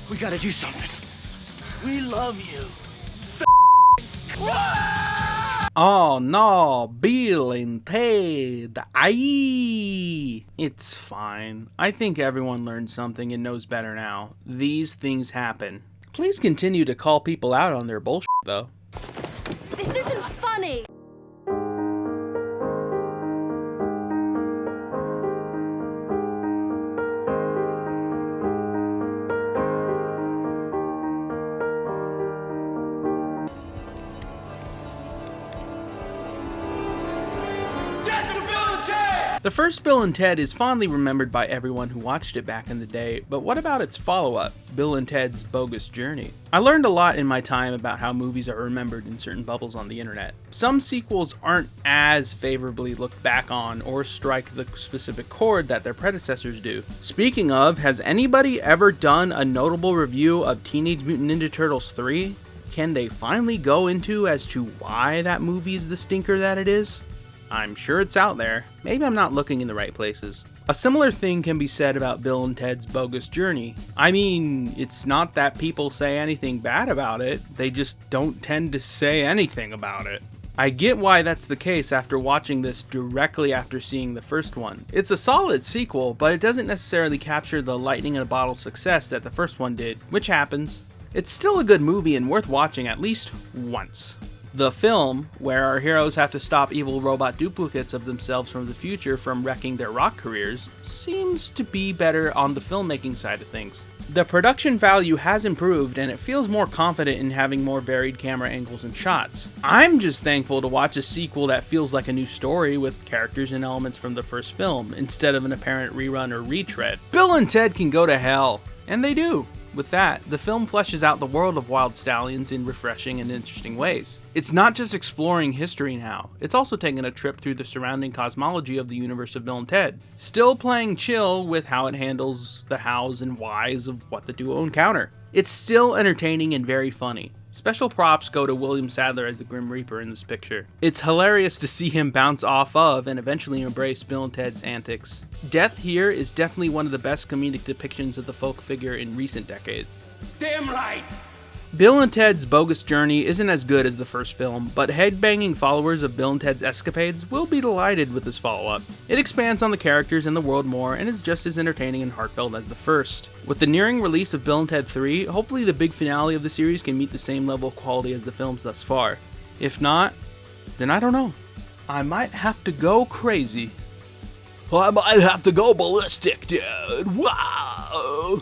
We gotta do something. We love you. Oh no, Bill and Ted. Aye. It's fine. I think everyone learned something and knows better now. These things happen. Please continue to call people out on their bullshit, though. This isn't funny. The first Bill and Ted is fondly remembered by everyone who watched it back in the day, but what about its follow-up, Bill and Ted's Bogus Journey? I learned a lot in my time about how movies are remembered in certain bubbles on the internet. Some sequels aren't as favorably looked back on or strike the specific chord that their predecessors do. Speaking of, has anybody ever done a notable review of Teenage Mutant Ninja Turtles 3? Can they finally go into as to why that movie is the stinker that it is? I'm sure it's out there. Maybe I'm not looking in the right places. A similar thing can be said about Bill and Ted's Bogus Journey. I mean, it's not that people say anything bad about it, they just don't tend to say anything about it. I get why that's the case after watching this directly after seeing the first one. It's a solid sequel, but it doesn't necessarily capture the lightning in a bottle success that the first one did, which happens. It's still a good movie and worth watching at least once. The film, where our heroes have to stop evil robot duplicates of themselves from the future from wrecking their rock careers, seems to be better on the filmmaking side of things. The production value has improved and it feels more confident in having more varied camera angles and shots. I'm just thankful to watch a sequel that feels like a new story with characters and elements from the first film, instead of an apparent rerun or retread. Bill and Ted can go to hell, and they do. With that, the film fleshes out the world of WyldStallyns in refreshing and interesting ways. It's not just exploring history now, it's also taking a trip through the surrounding cosmology of the universe of Bill and Ted, still playing chill with how it handles the hows and whys of what the duo encounter. It's still entertaining and very funny. Special props go to William Sadler as the Grim Reaper in this picture. It's hilarious to see him bounce off of and eventually embrace Bill and Ted's antics. Death here is definitely one of the best comedic depictions of the folk figure in recent decades. Damn right! Bill and Ted's Bogus Journey isn't as good as the first film, but headbanging followers of Bill and Ted's escapades will be delighted with this follow-up. It expands on the characters and the world more and is just as entertaining and heartfelt as the first. With the nearing release of Bill and Ted 3, hopefully the big finale of the series can meet the same level of quality as the films thus far. If not, then I don't know. I might have to go crazy. I might have to go ballistic, dude. Wow!